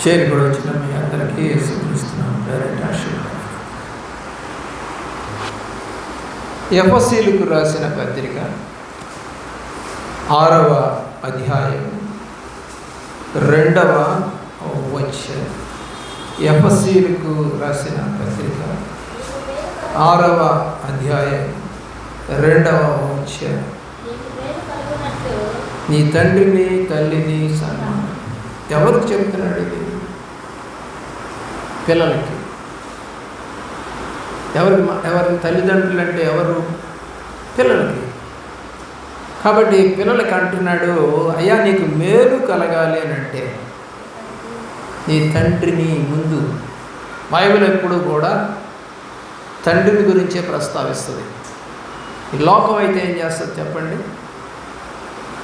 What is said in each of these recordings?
చేరుకుని వచ్చిన మీ అందరికీ యేసుక్రీస్తునామమున పేరిట ఆశీర్వాదాలు. ఎఫెసీయులకు రాసిన పత్రిక 6వ అధ్యాయం 2వ వచనం. ఎఫెసీయులకు రాసిన పత్రిక 6వ అధ్యాయం 2వ వచనం. నీ తండ్రిని తల్లిని సన్మానం. ఎవరికి చెప్తున్నాడు ఇది? పిల్లలకి. ఎవరి తల్లిదండ్రులు అంటే ఎవరు? పిల్లలకి. కాబట్టి పిల్లలకి అంటున్నాడు, అయ్యా నీకు మేలు కలగాలి అని అంటే నీ తండ్రిని ముందు. బైబిల్ ఎప్పుడు కూడా తండ్రిని గురించే ప్రస్తావిస్తుంది. ఈ లోకం అయితే ఏం చేస్తుంది చెప్పండి?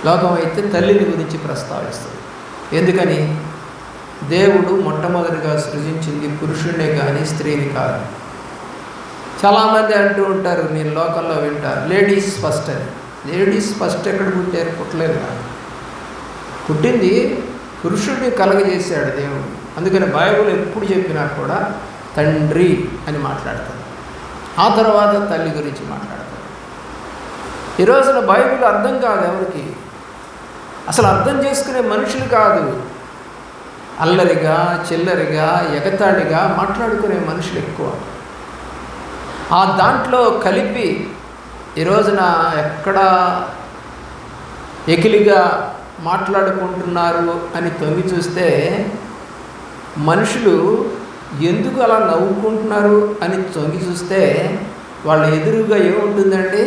లోకం అయితే తల్లిని గురించి ప్రస్తావిస్తుంది. ఎందుకని? దేవుడు మొట్టమొదటిగా సృజించింది పురుషుడినే కానీ స్త్రీని కాదు. చాలామంది అంటూ ఉంటారు, నేను లోకంలో వింటారు, లేడీస్ ఫస్ట్ అని. లేడీస్ ఫస్ట్ ఎక్కడ పుట్టారు? పుట్టలేదు కాదు. పుట్టింది పురుషుడిని కలగజేశాడు దేవుడు. అందుకని బైబిల్ ఎప్పుడు చెప్పినా కూడా తండ్రి అని మాట్లాడతాడు. ఆ తర్వాత తల్లి గురించి మాట్లాడతాడు. ఈ రోజున బైబిల్ అర్థం కాదు ఎవరికి. అసలు అర్థం చేసుకునే మనుషులు కాదు. అల్లరిగా, చిల్లరిగా, ఎగతాళిగా మాట్లాడుకునే మనుషులు ఎక్కువ. ఆ దాంట్లో కలిపి ఈ రోజున ఎక్కడ ఎకిలిగా మాట్లాడుకుంటున్నారు అని తొంగి చూస్తే మనుషులు ఎందుకు అలా నవ్వుకుంటున్నారు అని తొంగి చూస్తే వాళ్ళ ఎదురుగా ఏముంటుందండి?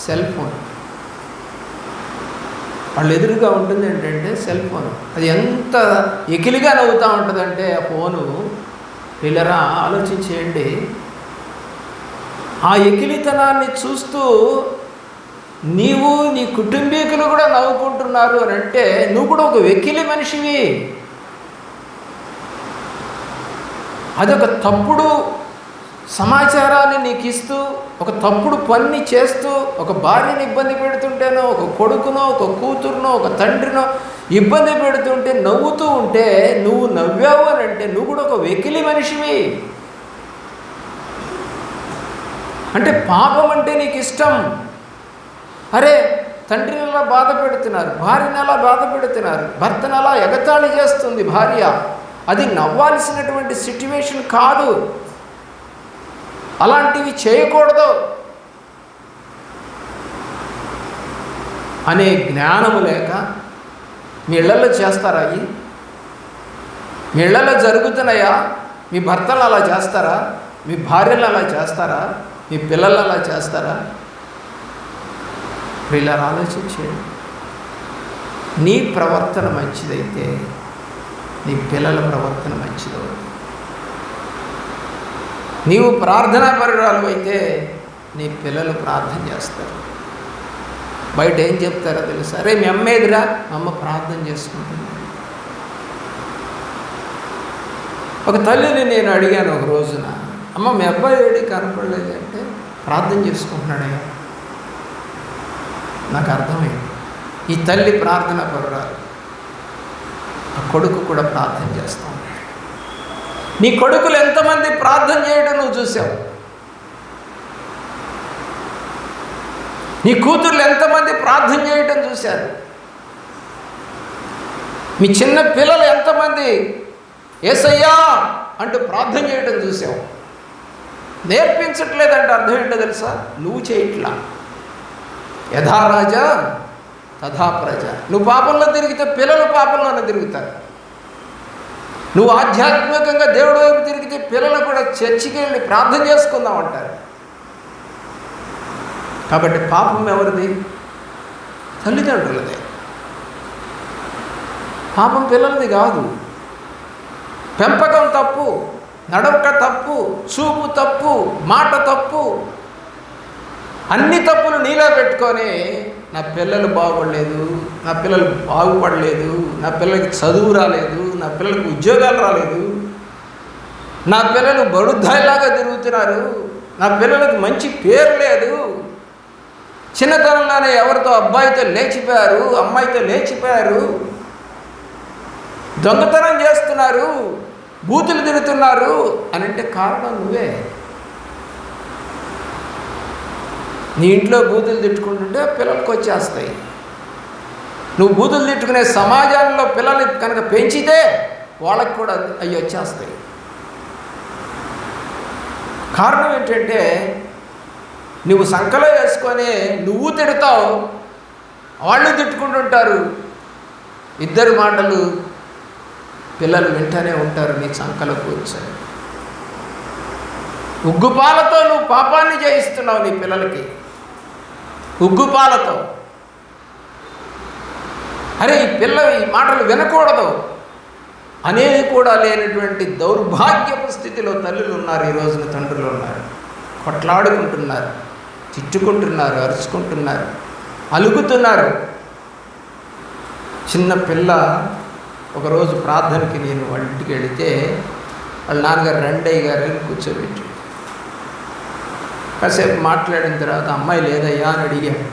Cell phone. వాళ్ళ ఎదురుగా ఉంటుంది ఏంటంటే సెల్ ఫోన్. అది ఎంత ఎకిలిగా నవ్వుతూ ఉంటుందంటే ఆ ఫోను. వీళ్ళరా ఆలోచించేయండి. ఆ ఎకిలితనాన్ని చూస్తూ నీవు నీ కుటుంబీకులు కూడా నవ్వుకుంటున్నారు అని అంటే నువ్వు కూడా ఒక వెకిలి మనిషివి. అదొక తప్పుడు సమాచారాన్ని నీకు ఇస్తూ, ఒక తప్పుడు పని చేస్తూ, ఒక భార్యని ఇబ్బంది పెడుతుంటేనో, ఒక కొడుకునో, ఒక కూతురునో, ఒక తండ్రినో ఇబ్బంది పెడుతుంటే నవ్వుతూ ఉంటే నువ్వు నవ్వావు అని అంటే నువ్వు కూడా ఒక వెకిలి మనిషివి. అంటే పాపం అంటే నీకు ఇష్టం. అరే తండ్రిని అలా బాధ పెడుతున్నారు, భార్యని అలా బాధ పెడుతున్నారు, భర్తను అలా ఎగతాళి చేస్తుంది భార్య. అది నవ్వాల్సినటువంటి సిట్యువేషన్ కాదు. అలాంటివి చేయకూడదు అనే జ్ఞానము లేక మీ ఇళ్లలో చేస్తారా? మీ ఇళ్లలో జరుగుతున్నాయా? మీ భర్తలు అలా చేస్తారా? మీ భార్యలు అలా చేస్తారా? మీ పిల్లలు అలా చేస్తారా? ఇలా ఆలోచించేయండి. నీ ప్రవర్తన మంచిదైతే నీ పిల్లల ప్రవర్తన మంచిదవుతుంది. నీవు ప్రార్థనా పరురాలు అయితే నీ పిల్లలు ప్రార్థన చేస్తారు. బయట ఏం చెప్తారో తెలుసా? అరే మీ అమ్మ ఎదురా, అమ్మ ప్రార్థన చేసుకుంటుంది. ఒక తల్లిని నేను అడిగాను ఒక రోజున, అమ్మ మీ అబ్బాయి ఏడి కనపడలేదు అంటే ప్రార్థన చేసుకుంటున్నాడయ్యా. నాకు అర్థమైంది, ఈ తల్లి ప్రార్థనా పరురాలు, ఆ కొడుకు కూడా ప్రార్థన చేస్తూ ఉన్నాడు. నీ కొడుకులు ఎంతమంది ప్రార్థన చేయడం నువ్వు చూసావు? నీ కూతుర్లు ఎంతమంది ప్రార్థన చేయడం చూశారు? మీ చిన్న పిల్లలు ఎంతమంది యేసయ్యా అంటూ ప్రార్థన చేయడం చూసావు? నేర్పించట్లేదంటే అర్థం ఏంటో తెలుసా? నువ్వు చేయట్లా. యథా రాజా తథా ప్రజ. నువ్వు పాపంలో తిరిగితే పిల్లలు పాపంలోనే తిరుగుతారు. నువ్వు ఆధ్యాత్మికంగా దేవుడి వైపు తిరిగితే పిల్లలు కూడా చర్చికి వెళ్ళి ప్రార్థన చేసుకుందాం అంటారు. కాబట్టి పాపం ఎవరిది? తల్లిదండ్రులదే. పాపం పిల్లలది కాదు. పెంపకం తప్పు, నడవక తప్పు, చూపు తప్పు, మాట తప్పు, అన్ని తప్పులు నీలో పెట్టుకొని నా పిల్లలు బాగుపడలేదు, నా పిల్లలు బాగుపడలేదు, నా పిల్లలకి చదువు రాలేదు, నా పిల్లలకు ఉద్యోగాలు రాలేదు, నా పిల్లలు బడుద్దాయిలాగా తిరుగుతున్నారు, నా పిల్లలకు మంచి పేరు లేదు, చిన్నతనంలోనే ఎవరితో అబ్బాయితో లేచిపోయారు, అమ్మాయితో లేచిపోయారు, దొంగతనం చేస్తున్నారు, బూతులు తిడుతున్నారు అని అంటే కారణం నువ్వే. నీ ఇంట్లో బూతులు తిట్టుకుంటుంటే పిల్లలకు వచ్చేస్తాయి. నువ్వు బూతులు తిట్టుకునే సమాజంలో పిల్లల్ని కనుక పెంచితే వాళ్ళకి కూడా అవి వచ్చేస్తాయి. కారణం ఏంటంటే నువ్వు సంకలో వేసుకొని నువ్వు తిడతావు, వాళ్ళు తిట్టుకుంటుంటారు. ఇద్దరు మాటలు పిల్లలు వింటూనే ఉంటారు నీ సంకలో కూర్చొని. ఉగ్గుపాలతో నువ్వు పాపాన్ని జయిస్తున్నావు నీ పిల్లలకి, ఉగ్గుపాలతో. అరే ఈ పిల్లలు ఈ మాటలు వినకూడదు అనేది కూడా లేనటువంటి దౌర్భాగ్యపు స్థితిలో తల్లులు ఉన్నారు, ఈ రోజున తండ్రులు ఉన్నారు. కొట్లాడుకుంటున్నారు, తిట్టుకుంటున్నారు, అరుచుకుంటున్నారు, అలుగుతున్నారు. చిన్న పిల్ల ఒకరోజు ప్రార్థనకి నేను వాళ్ళ ఇంటికి వెళితే వాళ్ళ నాన్నగారు రండయ్య గారు కూర్చోబెట్టి కాసేపు మాట్లాడిన తర్వాత అమ్మాయి లేదయ్యా అని అడిగాను.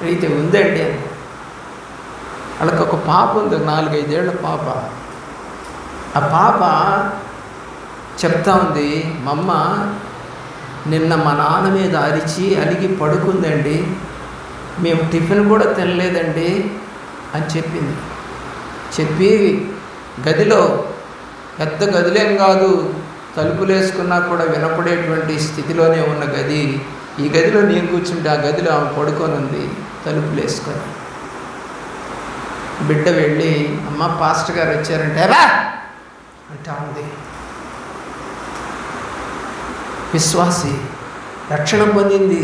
అడిగితే ఉందండి అని. వాళ్ళకి ఒక పాప ఉంది, 4-5 ఏళ్ల పాప. ఆ పాప చెప్తా ఉంది, మమ్మ నిన్న మా నాన్న మీద అరిచి అలిగి పడుకుందండి, మేము టిఫిన్ కూడా తినలేదండి అని చెప్పింది. చెప్పి గదిలో, పెద్ద గదిలేం కాదు, తలుపులు వేసుకున్నా కూడా వినపడేటువంటి స్థితిలోనే ఉన్న గది. ఈ గదిలో నేను కూర్చుంటే ఆ గదిలో ఆమె పడుకొని ఉంది తలుపులు వేసుకొని. బిడ్డ వెళ్ళి అమ్మ పాస్టర్ గారు వచ్చారంటే రా అంటా ఉంది. విశ్వాసి, రక్షణ పొందింది.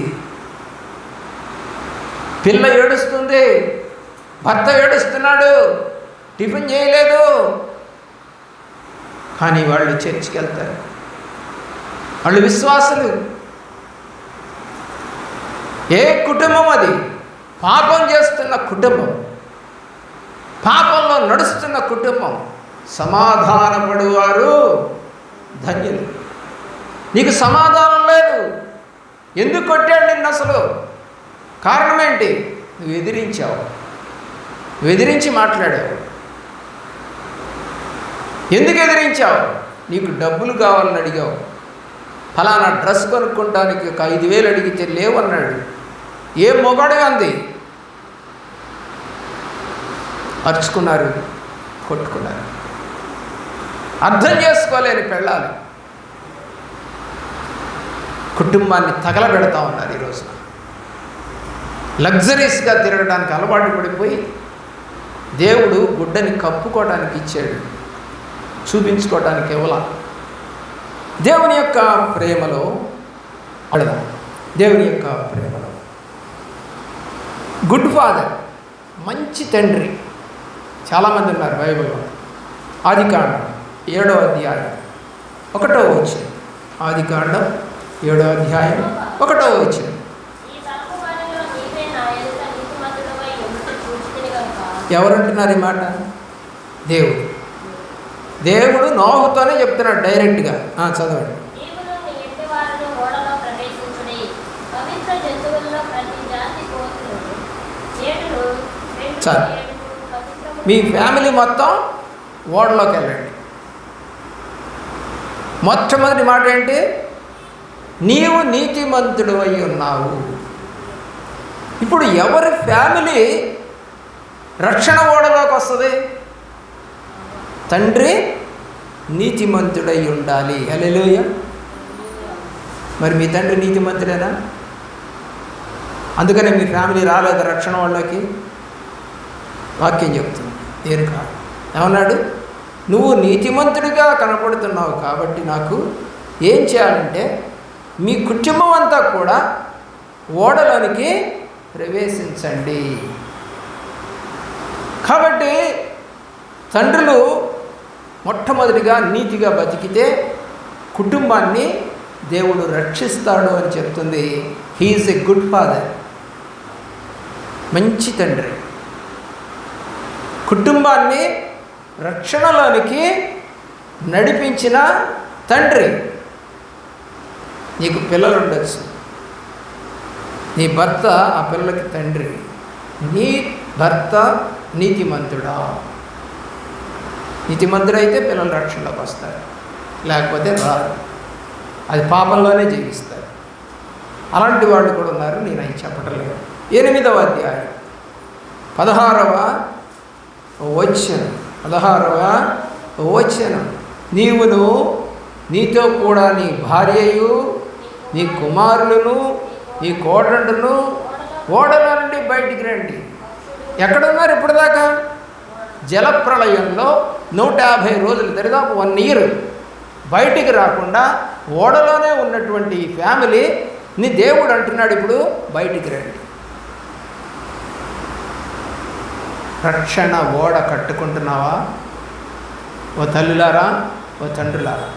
పిల్ల ఏడుస్తుంది, భర్త ఏడుస్తున్నాడు, టిఫిన్ చేయలేదు, కానీ వాళ్ళు చర్చికి వెళ్తారు. వాళ్ళు విశ్వాసులు. ఏ కుటుంబం అది? పాపం చేస్తున్న కుటుంబం, పాపంలో నడుస్తున్న కుటుంబం. సమాధానపడువారు ధన్యులు. నీకు సమాధానం లేదు. ఎందుకు కొట్టాడు నిన్ను అసలు? కారణం ఏంటి? నువ్వు ఎదిరించావు, నువ్వు ఎదిరించి మాట్లాడావు. ఎందుకు ఎదిరించావు? నీకు డబ్బులు కావాలని అడిగావు. ఫలానా డ్రెస్ కొనుక్కుంటానికి ఒక 5,000 అడిగితే లేవన్నాడు. ఏ మొగాడు అంది. అరుచుకున్నారు, కొట్టుకున్నారు. అర్థం చేసుకోలేని పెళ్ళాలి కుటుంబాన్ని తగలబెడతా ఉన్నారు ఈ రోజున. లగ్జరీస్గా తిరగడానికి అలవాటు పడిపోయి దేవుడు గుడ్డని కప్పుకోవడానికి ఇచ్చాడు, చూపించుకోవడానికి ఇవ్వాల. దేవుని యొక్క ప్రేమలో అడదాం. దేవుని యొక్క ప్రేమలో గుడ్ ఫాదర్, మంచి తండ్రి చాలామంది ఉన్నారు బైబిల్లో. ఆదికాండం 7వ అధ్యాయం 1వ వచనం. ఆదికాండం 7వ అధ్యాయం 1వ వచనం. ఎవరంటున్నారు ఈ మాట? దేవుడు. దేవుడు నోహుతోనే చెప్తున్నాడు డైరెక్ట్గా. చదవండి. చాలు, మీ ఫ్యామిలీ మొత్తం ఓడలోకి వెళ్ళండి. మొట్టమొదటి మాట ఏంటి? నీవు నీతిమంతుడు అయి ఉన్నావు. ఇప్పుడు ఎవరి ఫ్యామిలీ రక్షణ ఓడలోకి వస్తుంది? తండ్రి నీతిమంతుడై ఉండాలి. హల్లెలూయా. మరి మీ తండ్రి నీతిమంతుడేనా? అందుకనే మీ ఫ్యామిలీ రాలేదు రక్షణ వాళ్ళకి. వాక్యం చెప్తుంది. నేను కాదు ఏమన్నాడు? నువ్వు నీతిమంతుడిగా కనపడుతున్నావు కాబట్టి నాకు ఏం చేయాలంటే మీ కుటుంబం అంతా కూడా ఓడలోనికి ప్రవేశించండి. కాబట్టి తండ్రులు మొట్టమొదటిగా నీతిగా బతికితే కుటుంబాన్ని దేవుడు రక్షిస్తాడు అని చెప్తుంది. He is a good father. మంచి తండ్రి. కుటుంబాన్ని రక్షణలోనికి నడిపించిన తండ్రి. నీకు పిల్లలు ఉండొచ్చు, నీ భర్త ఆ పిల్లలకి తండ్రి. నీ భర్త నీతిమంతుడా? నీతిమంతుడైతే పిల్లలు రక్షణలోకి వస్తారు, లేకపోతే రారు. అది పాపంలోనే జీవిస్తారు. అలాంటి వాళ్ళు కూడా ఉన్నారు, నేను అవి చెప్పటం లేదు. 8వ అధ్యాయం 16వ వచనం. నీవును నీతో కూడా నీ భార్యయు నీ కుమారులను నీ కోడళ్ళను ఓడల నుండి బయటికి రండి. ఎక్కడున్నారు ఇప్పటిదాకా? జలప్రళయంలో 150 రోజులు, దరిదాపు 1 ఇయర్ బయటికి రాకుండా ఓడలోనే ఉన్నటువంటి ఈ ఫ్యామిలీ నీ దేవుడు అంటున్నాడు, ఇప్పుడు బయటికి రండి. రక్షణ ఓడ కట్టుకుంటున్నావా? ఓ తల్లులారా, ఓ తండ్రులారా,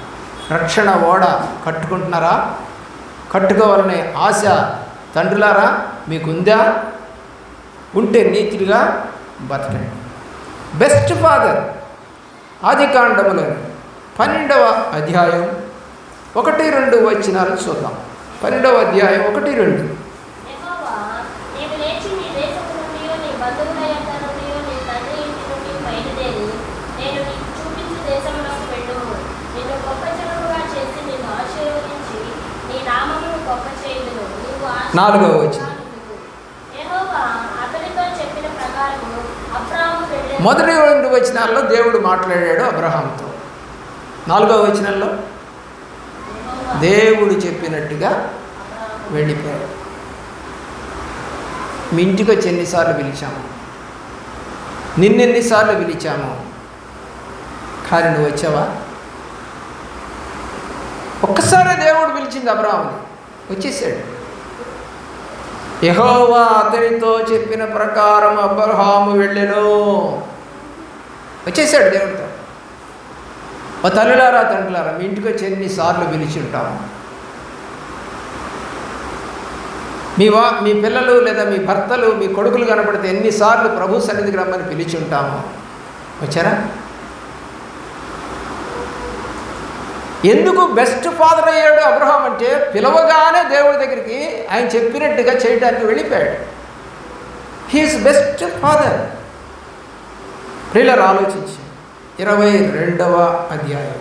రక్షణ ఓడ కట్టుకుంటున్నారా? కట్టుకోవాలనే ఆశ తండ్రులారా మీకుందా? ఉంటే నీతిగా బతకండి. బెస్ట్ ఫాదర్ ఆదికాండములో 12వ అధ్యాయం 1-2 వచనాలు చూద్దాం. 12వ అధ్యాయం 1-2. నాలుగవ వచనం. మొదటి 2 వచనాల్లో దేవుడు మాట్లాడాడు అబ్రహాముతో. 4వ వచనంలో దేవుడు చెప్పినట్టుగా వెళ్ళిపోయాడు. మీ ఇంటికి వచ్చి ఎన్నిసార్లు పిలిచాము, నిన్నెన్నిసార్లు పిలిచాము, కానీ నువ్వు వచ్చావా? ఒక్కసారి దేవుడు పిలిచింది అబ్రహాముని, వచ్చేసాడు. యెహోవా అతనితో చెప్పిన ప్రకారం అబ్రహాము వెళ్ళెను. వచ్చేసాడు దేవుడితో. ఓ తల్లులారా, తండ్రులారా, మీ ఇంటికి వచ్చి ఎన్నిసార్లు పిలిచి ఉంటాము? మీ పిల్లలు లేదా మీ భర్తలు, మీ కొడుకులు కనపడితే ఎన్నిసార్లు ప్రభు సన్నిధికి రమ్మని పిలిచి ఉంటాము? వచ్చారా? ఎందుకు బెస్ట్ ఫాదర్ అయ్యాడు అబ్రహాం అంటే, పిలవగానే దేవుడి దగ్గరికి ఆయన చెప్పినట్టుగా చేయడానికి వెళ్ళిపోయాడు. He's best father. ప్రియులారా, ఆలోచించి 22వ అధ్యాయం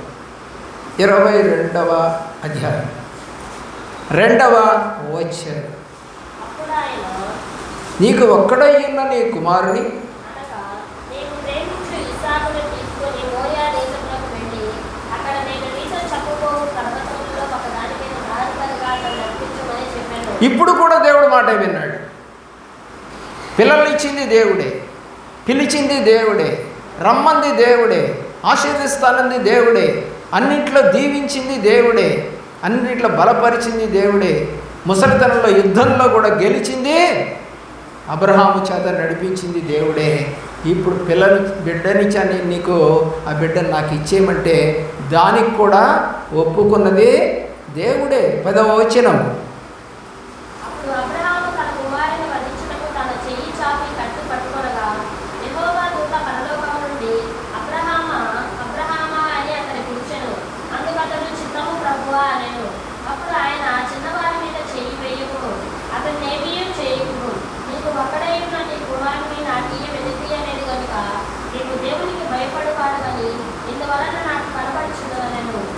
2వ వచనం. నీకు ఒక్కడయ్యున్న నీ కుమారుని ఇప్పుడు కూడా దేవుడు మాట విన్నాడు. పిల్లల్ని ఇచ్చింది దేవుడే, పిలిచింది దేవుడే, రమ్మంది దేవుడే, ఆశీర్వదిస్తానంది దేవుడే, అన్నింట్లో దీవించింది దేవుడే, అన్నింట్లో బలపరిచింది దేవుడే, ముసలితనంలో యుద్ధంలో కూడా గెలిచింది అబ్రహాము చేత నడిపించింది దేవుడే. ఇప్పుడు బిడ్డనిచ్చాను నీకు, ఆ బిడ్డను నాకు ఇచ్చేయమంటే దానికి కూడా ఒప్పుకున్నది దేవుడే. 10వ వచనం.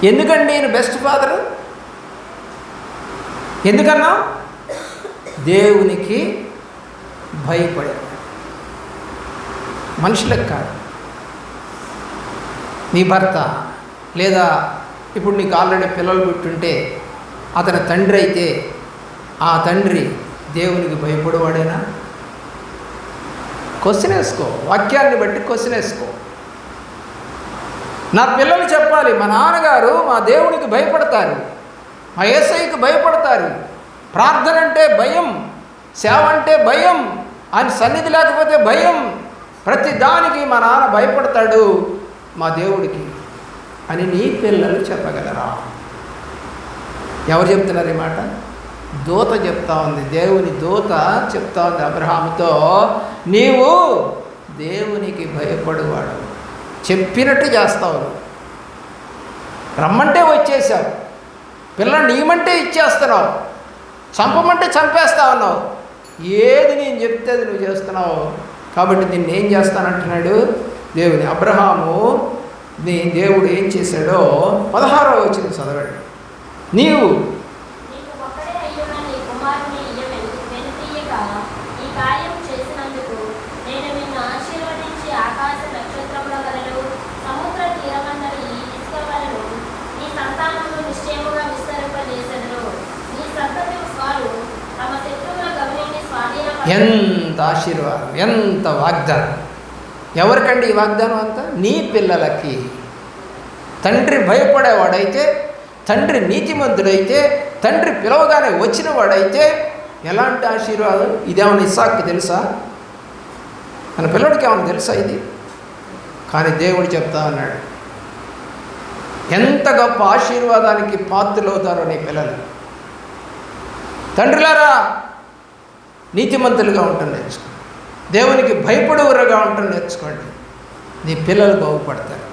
ఎందుకండి ఈయన బెస్ట్ ఫాదరు? ఎందుకన్నా? దేవునికి భయపడాడు. మనుషులకు కాదు. నీ భర్త లేదా ఇప్పుడు నీకు ఆల్రెడీ పిల్లలు పుట్టుంటే అతని తండ్రి అయితే ఆ తండ్రి దేవునికి భయపడేవాడేనా? క్వశ్చన్ వేసుకో, వాక్యాన్ని బట్టి క్వశ్చన్ వేసుకో. నా పిల్లలు చెప్పాలి, మా నాన్నగారు మా దేవునికి భయపడతారు, మా యేసయ్యకి భయపడతారు, ప్రార్థన అంటే భయం, సేవ అంటే భయం, ఆయన సన్నిధి లేకపోతే భయం, ప్రతి దానికి మా నాన్న భయపడతాడు మా దేవుడికి అని నీ పిల్లలు చెప్పగలరా? ఎవరు చెప్తున్నారు ఈ మాట? దూత చెప్తా ఉంది, దేవుని దూత చెప్తా ఉంది అబ్రహాముతో, నీవు దేవునికి భయపడేవాడు, చెప్పినట్టు చేస్తావు, రమ్మంటే వచ్చేసావు, పిల్లల్ని నీమంటే ఇచ్చేస్తున్నావు, చంపమంటే చంపేస్తా ఉన్నావు, ఏది నేను చెప్తే అది నువ్వు చేస్తున్నావు, కాబట్టి నిన్ను ఏం చేస్తానంటున్నాడు దేవుని. అబ్రహాము నీ దేవుడు ఏం చేశాడో 16వ వచనం చదవండి. నీవు ఎంత ఆశీర్వాదం, ఎంత వాగ్దానం. ఎవరికండి ఈ వాగ్దానం అంతా? నీ పిల్లలకి. తండ్రి భయపడేవాడైతే, తండ్రి నీతిమంతుడైతే, తండ్రి పిలవగానే వచ్చిన వాడైతే ఎలాంటి ఆశీర్వాదం. ఇదేమన్నా ఇస్సాక్కి తెలుసా? మన పిల్లడికి ఏమన్నా తెలుసా ఇది? కానీ దేవుడు చెప్తా అన్నాడు, ఎంత గొప్ప ఆశీర్వాదానికి పాత్రలవుతారో నీ పిల్లలు. తండ్రులారా, నీతిమంతులుగా ఉండటం నేర్చుకోండి, దేవునికి భయపడేవారుగా ఉండటం నేర్చుకోండి. నీ పిల్లలు బాగుపడతారు,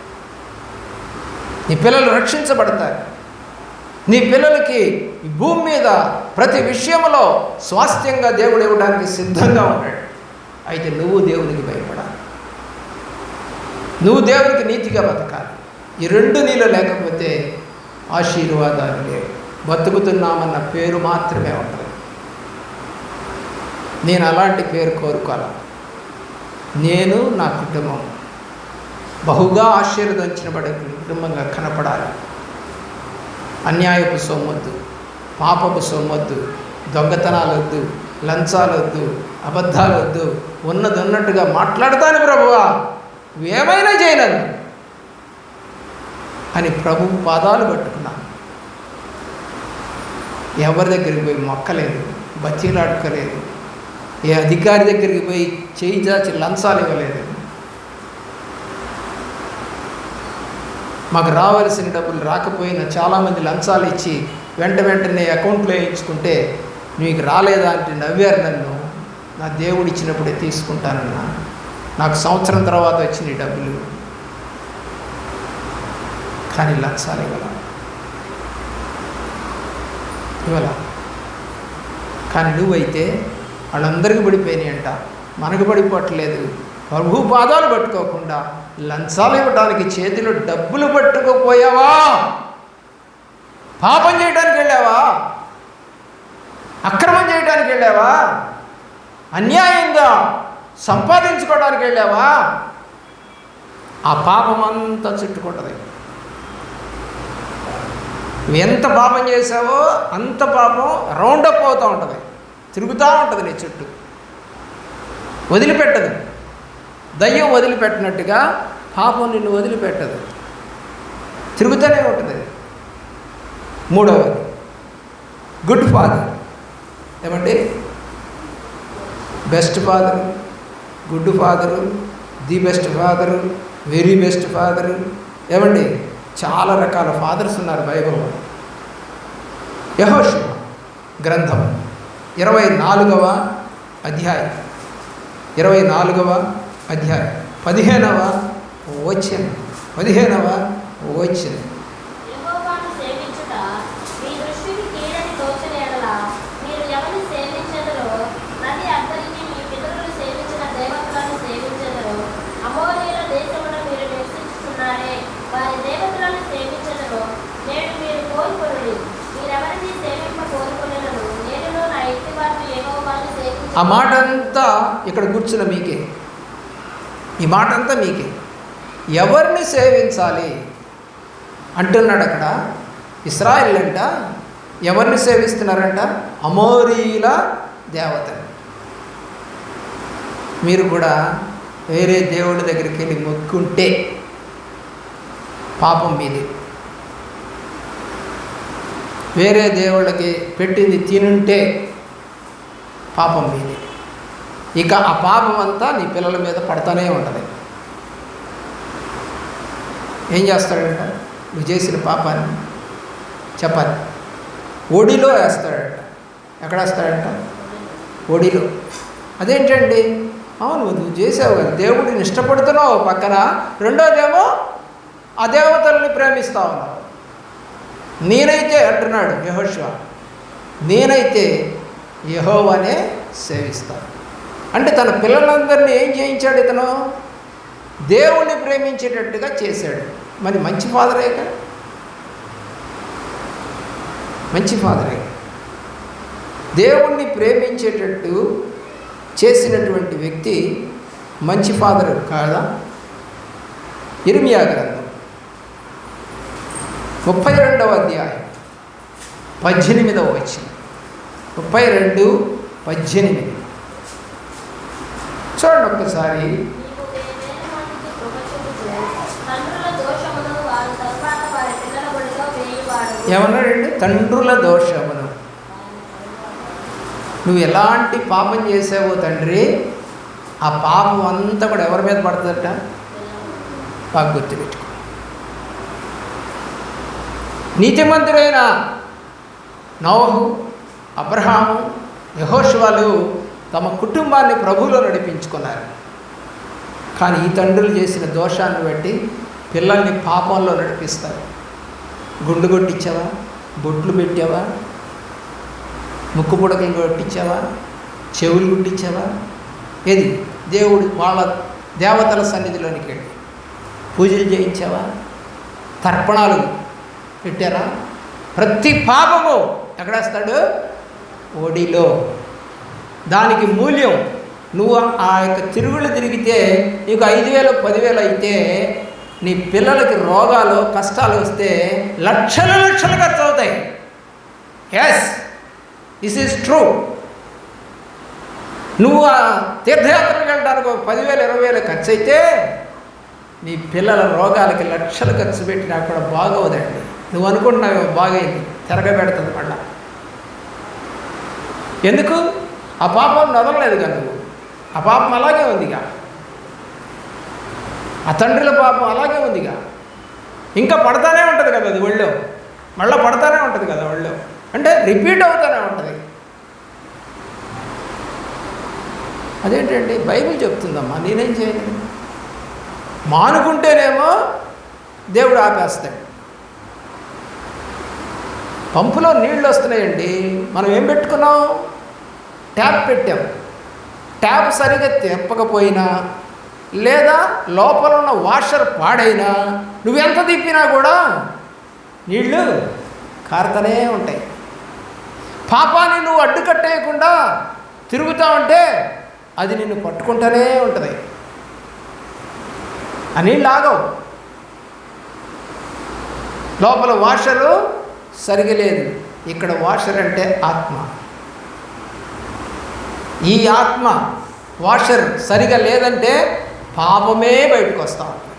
నీ పిల్లలు రక్షించబడతారు. నీ పిల్లలకి భూమి మీద ప్రతి విషయంలో స్వాస్థ్యంగా దేవుడు ఇవ్వడానికి సిద్ధంగా ఉన్నాడు. అయితే నువ్వు దేవునికి భయపడాలి, నువ్వు దేవునికి నీతిగా బతకాలి. ఈ రెండు నీళ్ళు లేకపోతే ఆశీర్వాదాలు లేవు. బతుకుతున్నామన్న పేరు మాత్రమే ఉంటుంది. నేను అలాంటి పేరు కోరుకోవాలి. నేను నా కుటుంబం బహుగా ఆశీర్వదించబడే కుటుంబంగా కనపడాలి. అన్యాయపు సొమ్మొద్దు, పాపపు సొమ్మొద్దు, దొంగతనాలు వద్దు, లంచాలు వద్దు, అబద్ధాలు వద్దు. ఉన్నది ఉన్నట్టుగా మాట్లాడతాను ప్రభువా, ఏమైనా చేయను అని ప్రభు పాదాలు పట్టుకున్నాను. ఎవరి దగ్గరికి పోయి మొక్కలేదు, బచ్చీలాడుకోలేదు, ఏ అధికారి దగ్గరికి పోయి చేయి చాచి లంచాలు ఇవ్వలేదు. మాకు రావాల్సిన డబ్బులు రాకపోయినా చాలామంది లంచాలు ఇచ్చి వెంటనే అకౌంట్లో వేయించుకుంటే నీకు రాలేదా అంటే నవ్వారు నన్ను. నా దేవుడు ఇచ్చినప్పుడే తీసుకుంటానన్నా, నాకు సంవత్సరం తర్వాత వచ్చిన డబ్బులు. కానీ లంచాలు ఇవ్వాల. కానీ నువ్వైతే వాళ్ళందరికీ పడిపోయినాయి అంట, మనకు పడిపోవట్లేదు. ప్రభు పాదాలు పట్టుకోకుండా లంచాలు ఇవ్వడానికి చేతిలో డబ్బులు పట్టుకోపోయావా? పాపం చేయడానికి వెళ్ళావా? అక్రమం చేయడానికి వెళ్ళావా? అన్యాయంగా సంపాదించుకోవడానికి వెళ్ళావా? ఆ పాపం అంతా చుట్టుకుంటుంది. నువ్వు ఎంత పాపం చేసావో అంత పాపం రౌండప్ అవుతూ ఉంటుంది, తిరుగుతూ ఉంటుంది నీ చుట్టూ, వదిలిపెట్టదు. దయ్యం వదిలిపెట్టినట్టుగా పాపం నిన్ను వదిలిపెట్టదు, తిరుగుతూనే ఉంటుంది. మూడవది గుడ్ ఫాదర్. ఏమండి? Best father, good father, the best father, very best father. ఏమండి? చాలా రకాల ఫాదర్స్ ఉన్నారు బైబిల్లో. యెహోషువ గ్రంథం 24వ అధ్యాయం 15వ వచనం. ఆ మాట అంతా ఇక్కడ కూర్చున్న మీకే, ఈ మాట అంతా మీకే. ఎవరిని సేవించాలి అంటున్నాడు అక్కడ. ఇశ్రాయేలు అంట ఎవరిని సేవిస్తున్నారంట? అమోరీల దేవతను. మీరు కూడా వేరే దేవుడి దగ్గరికి వెళ్ళి మొక్కుంటే పాపం మీది. వేరే దేవుళ్ళకి పెట్టింది తినుంటే పాపం మీది. ఇక ఆ పాపం అంతా నీ పిల్లల మీద పడతానే ఉంటుంది. ఏం చేస్తాడంట? నువ్వు చేసిన పాపాన్ని చెప్పాలి, ఒడిలో వేస్తాడంట. ఎక్కడ వేస్తాడంట? ఒడిలో. అదేంటండి? అవును, నువ్వు చేసావు కదా, దేవుడిని ఇష్టపడుతున్నావు పక్కన, రెండోదేమో ఆ దేవతల్ని ప్రేమిస్తా ఉన్నావు. నేనైతే అంటున్నాడు యెహోషువ, నేనైతే యెహోవానే సేవిస్తాను. అంటే తన పిల్లలందరినీ ఏం చేయించాడు? ఇతను దేవుణ్ణి ప్రేమించేటట్టుగా చేశాడు. మరి మంచి ఫాదరేగా, మంచి ఫాదరే. దేవుణ్ణి ప్రేమించేటట్టు చేసినటువంటి వ్యక్తి మంచి ఫాదర్ కాదా? ఇర్మియా గ్రంథం 32వ అధ్యాయం 18వ వచనం. 32:18 చూడండి ఒక్కసారి. ఏమన్నాడండి? తండ్రుల దోషమును. నువ్వు ఎలాంటి పాపం చేసావో తండ్రి, ఆ పాపం అంతా కూడా ఎవరి మీద పడుతుందట? బాగా గుర్తుపెట్టుకో. నీతిమంతుడైన నోహు, అబ్రహాము, యెహోషువలు తమ కుటుంబాన్ని ప్రభువులో నడిపించుకున్నారు. కానీ ఈ తండ్రులు చేసిన దోషాన్ని బట్టి పిల్లల్ని పాపంలో నడిపిస్తారు. గుండు కొట్టించావా? బొట్లు పెట్టావా? ముక్కు పుడకలు కొట్టించావా? చెవులు గుట్టించావా? ఏది? దేవుడు వాళ్ళ దేవతల సన్నిధిలోనికి వెళ్ళి పూజలు చేయించావా? తర్పణాలు పెట్టారా? ప్రతి పాపము ఎక్కడేస్తాడు? ఒడిలో. దానికి మూల్యం నువ్వు ఆ యొక్క తిరుగుళ్ళు తిరిగితే నీకు 5,000 10,000 అయితే నీ పిల్లలకి రోగాలు కష్టాలు వస్తే లక్షలు ఖర్చు అవుతాయి. Yes, this is true. నువ్వు ఆ తీర్థయాత్రలకు వెళ్ళడానికి 10,000 20,000 ఖర్చు అయితే నీ పిల్లల రోగాలకి లక్షలు ఖర్చు పెట్టినా కూడా బాగోదండి. నువ్వు అనుకుంటున్నావు బాగైంది, తిరగబెడుతుంది మళ్ళా. ఎందుకు? ఆ పాపం వదలలేదుగా నువ్వు. ఆ పాపం అలాగే ఉందిగా, ఆ తండ్రుల పాపం అలాగే ఉందిగా. ఇంకా పడతానే ఉంటుంది కదా అది ఒళ్ళో, మళ్ళీ పడతానే ఉంటుంది కదా ఒళ్ళో, అంటే రిపీట్ అవుతూనే ఉంటుంది. అదేంటండి? బైబిల్ చెప్తుందమ్మా, నేనేం చేయను. మానుకుంటేనేమో దేవుడు ఆపేస్తాడు. పంపులో నీళ్ళు వస్తున్నాయండి, మనం ఏం పెట్టుకున్నాం? ట్యాప్ పెట్టాం. ట్యాప్ సరిగ్గా తిప్పకపోయినా లేదా లోపల ఉన్న వాషర్ పాడైనా నువ్వెంత తిప్పినా కూడా నీళ్ళు కారుతూనే ఉంటాయి. పాపాన్ని నువ్వు అడ్డుకట్టేయకుండా తిరుగుతూ ఉంటే అది నిన్ను పట్టుకుంటూనే ఉంటుంది. ఆ నీళ్ళు ఆగవు. లోపల వాషరు సరిగా లేదు. ఇక్కడ వాషర్ అంటే ఆత్మ. ఈ ఆత్మ వాషర్ సరిగా లేదంటే పాపమే బయటకు వస్తూ ఉంటుంది.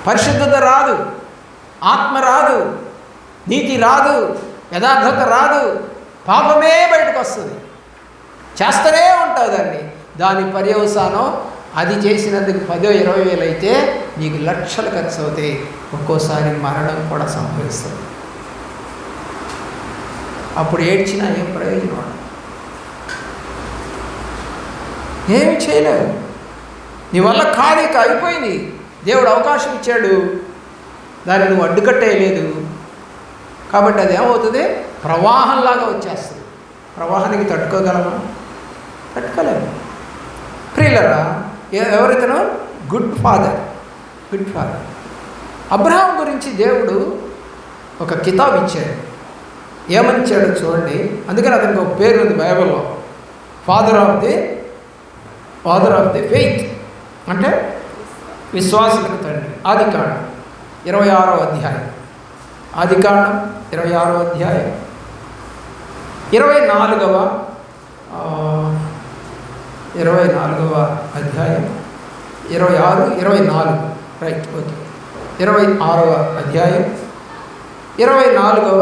పరిశుద్ధత రాదు, ఆత్మ రాదు, నీతి రాదు, యథార్థత రాదు, పాపమే బయటకు వస్తుంది. చేస్తూనే ఉంటుంది దాన్ని. దాని పర్యవసానం అది చేసినందుకు 10,000-20,000 అయితే నీకు లక్షలు ఖర్చు అవుతాయి. ఒక్కోసారి మరణం కూడా సంభవిస్తుంది. అప్పుడు ఏడ్చినా ఏం ప్రయోజనం? ఏమి చేయలేవు. నీ వల్ల ఖాళీక అయిపోయింది. దేవుడు అవకాశం ఇచ్చాడు, దాన్ని నువ్వు అడ్డుకట్టేయలేదు. కాబట్టి అది ఏమవుతుంది? ప్రవాహంలాగా వచ్చేస్తుంది. ప్రవాహానికి తట్టుకోగలమా? తట్టుకోలేము. ప్రియులరా, ఎవరితను? Good father. Good father. Abraham గురించి దేవుడు ఒక కితాబ్ ఇచ్చాడు. ఏమని ఇచ్చాడో చూడండి. అందుకని అతనికి ఒక పేరు ఉంది బైబిల్లో, ఫాదర్ ఆఫ్ ది ఫెయిత్, అంటే విశ్వాసులకు తండ్రి. ఆదికాండం 26వ అధ్యాయం. ఆదికాండం 26వ అధ్యాయం 24వ అధ్యాయం 26, 24 రైట్, ఓకే. 26వ అధ్యాయం 24వ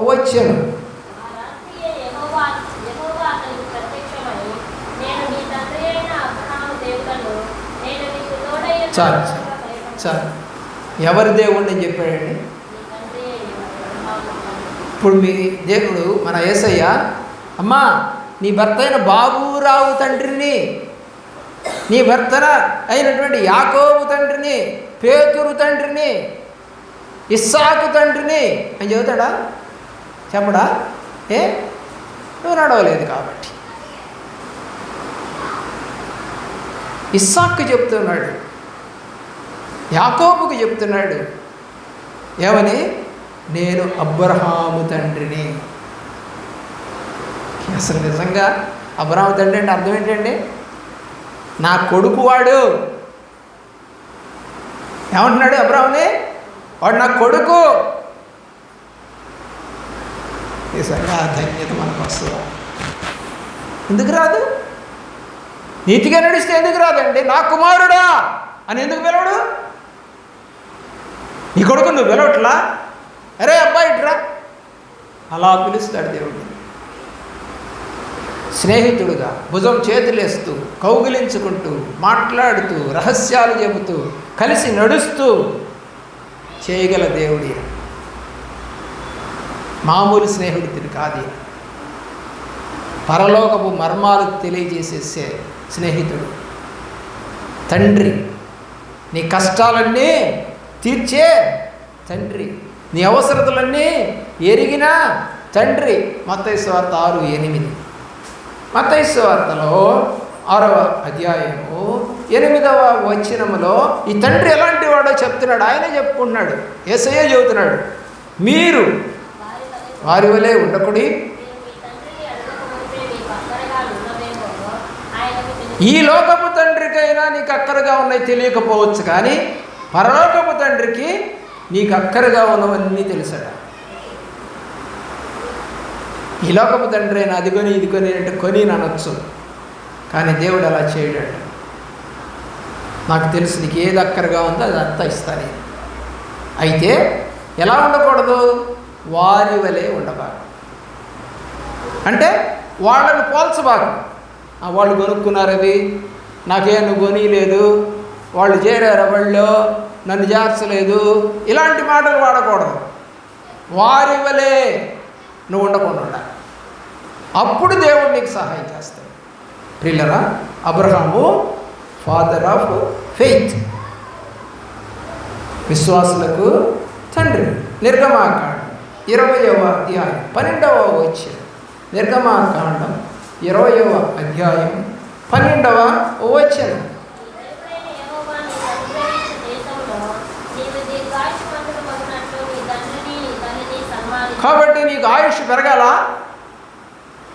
వచనం. చాలు చాలు. ఎవరి దేవుడిని అని చెప్పాడండి? ఇప్పుడు మీ దేవుడు మన యేసయ్య, అమ్మా నీ భర్త అయిన బాబురావు తండ్రిని, నీ భర్త అయినటువంటి యాకోబు తండ్రిని, పేతురు తండ్రిని, ఇస్సాకు తండ్రిని అని చెబుతాడా? చెప్పడా? నువ్వు నడవలేదు కాబట్టి. ఇస్సాకు చెప్తున్నాడు, యాకోబుకు చెప్తున్నాడు ఏమని, నేను అబ్రహాము తండ్రిని. అసలు నిజంగా అబ్రహాము తండ్రి అంటే అర్థం ఏంటండి? నా కొడుకు వాడు. ఏమంటున్నాడు అబ్రహాముని? వాడు నా కొడుకు. నిజంగా ధన్యత మనకు వస్తుందా? ఎందుకు రాదు? నీతిగా నడిస్తే ఎందుకు రాదండి? నా కుమారుడా అని ఎందుకు పిలవడు? నీ కొడుకు నువ్వు పిలవట్లా? అరే అబ్బాయి ఇట్రా, అలా పిలుస్తాడు దేవుడు. స్నేహితుడుగా భుజం చేతులేస్తూ, కౌగిలించుకుంటూ, మాట్లాడుతూ, రహస్యాలు చెబుతూ, కలిసి నడుస్తూ చేయగల దేవుడి. మామూలు స్నేహితుడు కాదు, పరలోకపు మర్మాలు తెలియజేసేసే స్నేహితుడు. తండ్రి, నీ కష్టాలన్నీ తీర్చే తండ్రి, నీ అవసరతలన్నీ ఎరిగిన తండ్రి. మత్తయి సువార్త 6:8. మత్తయి సువార్తలో 6వ అధ్యాయము 8వ వచనములో ఈ తండ్రి ఎలాంటి వాడో చెప్తున్నాడు. ఆయనే చెప్పుకుంటున్నాడు, యేసయ్యే చెబుతున్నాడు, మీరు వారి వలె ఉండకుడి. ఈ లోకపు తండ్రికైనా నీకు అక్కరగా ఉన్నాయి తెలియకపోవచ్చు, కానీ పరలోకపు తండ్రికి నీకు అక్కరగా ఉన్నవన్నీ తెలుసట. ఈ లోకపు తండ్రి అయినా అది కొని ఇది కొని అంటే కొని అనొచ్చు, కానీ దేవుడు అలా చేయడాడు. నాకు తెలుసు నీకు ఏది అక్కరగా ఉందో అదంతా ఇస్తాను. అయితే ఎలా ఉండకూడదు? వారి వలె ఉండబాకు. అంటే వాళ్ళని పోల్చబాకు. వాళ్ళు కొనుక్కున్నారు, అది నాకేం నువ్వు కొనిలేదు, వాళ్ళు చేరారు, వాళ్ళు నన్ను చేర్చలేదు, ఇలాంటి మాటలు వాడకూడదు. వారి వలె నువ్వు ఉండకుండా ఉండాలి. అప్పుడు దేవుడు నీకు సహాయం చేస్తాడు. ప్రియులరా, అబ్రహాము ఫాదర్ ఆఫ్ ఫెయిత్, విశ్వాసులకు తండ్రి. నిర్గమాకాండం 20వ అధ్యాయం 12వ వచనం. నిర్గమాకాండం 20వ అధ్యాయం 12వ వచనం. కాబట్టి నీకు ఆయుష్ పెరగాల,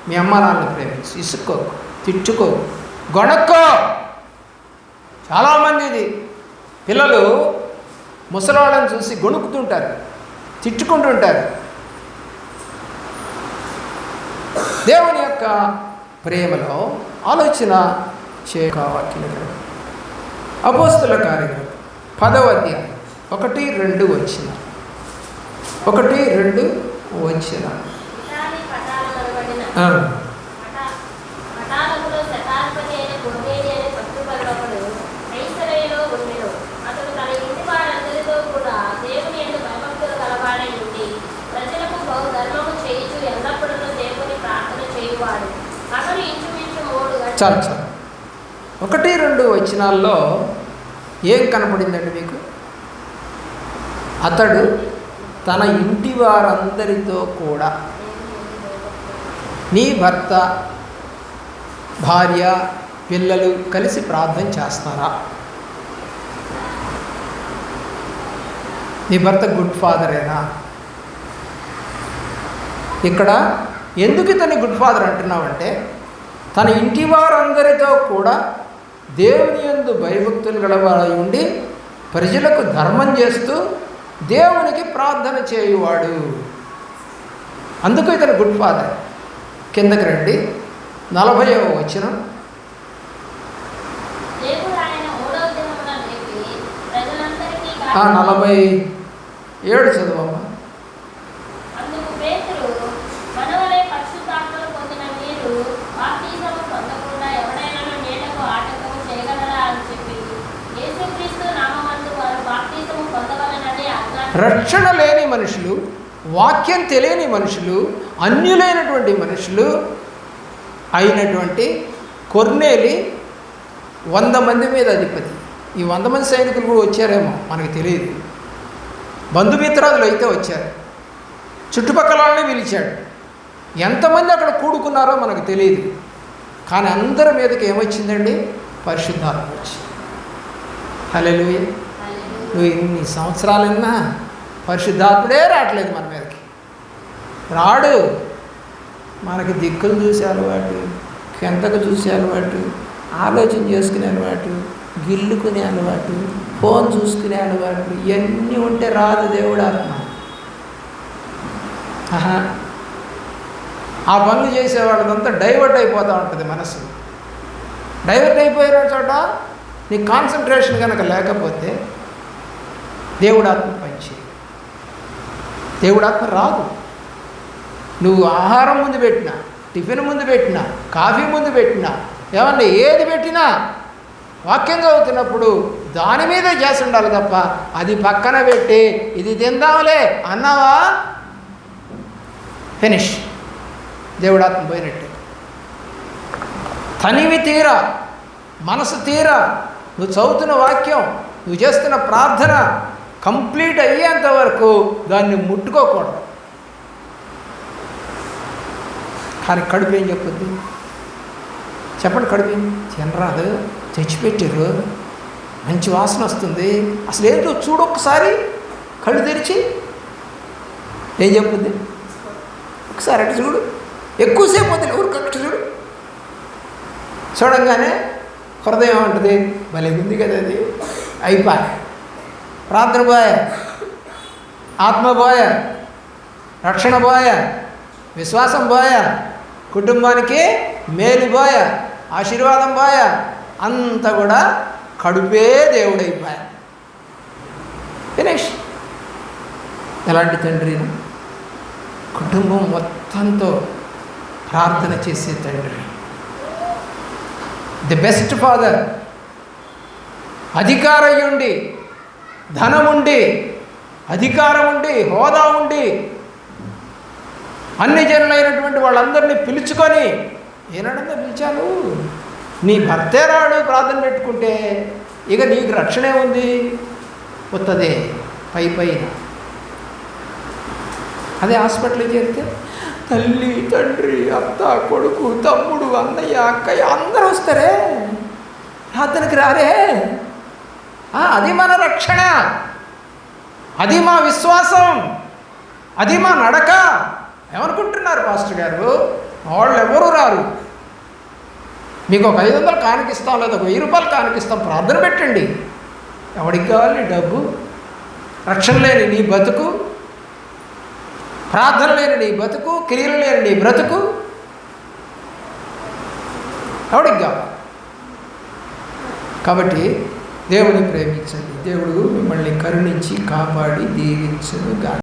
మీ అమ్మ నాన్నని ప్రేమించు, ఇసుక్కోకు, తిట్టుకోకు, గొణక్కో. చాలామంది ఇది పిల్లలు ముసలాళ్ళని చూసి గొణుకుతుంటారు, తిట్టుకుంటుంటారు. దేవుని యొక్క ప్రేమలో ఆలోచన చేయవాక్యం. అపోస్తుల కార్యక్రమం 10వ అధ్యాయం 1-2 వచ్చిన 1-2 వచ్చిన. చాలు చాలు. 1-2 వచనాల్లో ఏం కనపడిందండి మీకు? అతడు తన ఇంటి వారందరితో కూడా, నీ భర్త, భార్య, పిల్లలు కలిసి ప్రార్థన చేస్తారా? నీ భర్త గుడ్ ఫాదరేనా? ఇక్కడ ఎందుకు ఇతన్ని గుడ్ ఫాదర్ అంటున్నావంటే, తన ఇంటి వారందరితో కూడా దేవుని యందు భయభక్తులు గలవాడై ఉండి ప్రజలకు ధర్మం చేస్తూ దేవునికి ప్రార్థన చేయువాడు. అందుకు ఇతను గుడ్ ఫాదర్. కిందకి రండి, 40వ వచనం. ఆ 47 చదవమ్మా. రక్షణ లేని మనుషులు, వాక్యం తెలియని మనుషులు, అన్యులైనటువంటి మనుషులు అయినటువంటి కొర్నేలి 100 మంది మీద అధిపతి. ఈ 100 మంది సైనికులు కూడా వచ్చారేమో మనకు తెలియదు. బంధుమిత్రాదులు అయితే వచ్చారు, చుట్టుపక్కల వాళ్ళని పిలిచాడు. ఎంతమంది అక్కడ కూడుకున్నారో మనకు తెలియదు, కానీ అందరి మీదకి ఏమొచ్చిందండి? పరిశుద్ధాత్మ వచ్చింది. హల్లెలూయా. నువ్వు ఇన్ని సంవత్సరాలన్నా పరిశుద్ధాత్ముడే రావట్లేదు మన మీదకి. రాడు. మనకి దిక్కులు చూసే అలవాటు, కిందకు చూసే అలవాటు, ఆలోచన చేసుకునే అలవాటు, గిల్లుకునే అలవాటు, ఫోన్ చూసుకునే అలవాటు, ఇవన్నీ ఉంటే రాదు దేవుడు ఆత్మ. ఆ పనులు చేసేవాళ్ళదంతా డైవర్ట్ అయిపోతూ ఉంటుంది మనసు. డైవర్ట్ అయిపోయిన చోట నీ కాన్సన్ట్రేషన్ కనుక లేకపోతే దేవుడాత్మ పనిచేయి. దేవుడాత్మ రాదు. నువ్వు ఆహారం ముందు పెట్టినా, టిఫిన్ ముందు పెట్టినా, కాఫీ ముందు పెట్టినా, ఏమన్నా ఏది పెట్టినా వాక్యం చదువుతున్నప్పుడు దాని మీదే చేసి ఉండాలి తప్ప అది పక్కన పెట్టి ఇది తిందాంలే అన్నావా, ఫినిష్. దేవుడాత్మ పోయినట్టే. తనివి తీరా, మనసు తీరా నువ్వు చదువుతున్న వాక్యం, నువ్వు చేస్తున్న ప్రార్థన కంప్లీట్ అయ్యేంత వరకు దాన్ని ముట్టుకోకూడదు. కానీ కడుపు ఏం చెప్పుద్ది? చెప్పండి, కడుపు ఏం తినరాదు, తెచ్చిపెట్టారు, మంచి వాసన వస్తుంది, అసలు ఏంటో చూడొక్కసారి, కళ్ళు తెరిచి ఏం చెప్పుద్ది? ఒకసారి అటు చూడు, ఎక్కువసేపు వద్దు, ఎవరికి అటు చూడు. చూడంగానే హృదయం ఉంటుంది, భలే ఉంది కదా అది, అయిపోయి. ప్రార్థన పోయ, ఆత్మ పోయ, రక్షణ పోయ, విశ్వాసం పోయ, కుటుంబానికి మేలు పోయ, ఆశీర్వాదం పోయ, అంతా కూడా కడుపే దేవుడైపోయా. ఫినిష్. ఎలాంటి తండ్రి? కుటుంబం మొత్తంతో ప్రార్థన చేసే తండ్రి, ది బెస్ట్ ఫాదర్. అధికారం ఉండి, ధనం ఉండి, అధికారం ఉండి, హోదా ఉండి, అన్ని జనులైనటువంటి వాళ్ళందరినీ పిలుచుకొని, ఏనాడంతా పిలిచాను, నీ భర్తే రాడు ప్రార్థన పెట్టుకుంటే ఇక నీకు రక్షణే ఉంది, వస్తుంది పై పైన. అదే హాస్పిటల్కి చేరితే తల్లి, తండ్రి, అత్త, కొడుకు, తమ్ముడు, అన్నయ్య, అక్కయ్య అందరూ వస్తారే, ప్రార్థనకి రారే. అది మన రక్షణ, అది మా విశ్వాసం, అది మా నడక. ఏమనుకుంటున్నారు పాస్టర్ గారు? వాళ్ళు ఎవరు రారు. మీకు ఒక 500 కానికిస్తాం, లేదా ఒక 1000 రూపాయలు కానికిస్తాం, ప్రార్థన పెట్టండి. ఎవడికి కావాలి నీ డబ్బు? రక్షణ లేని నీ బతుకు, ప్రార్థన లేని నీ బతుకు, క్రియలు లేని నీ బ్రతుకు ఎవడికి కావాలి? కాబట్టి దేవుని ప్రేమించండి. దేవుడు మిమ్మల్ని కరుణించి కాపాడి దీవించును గాక.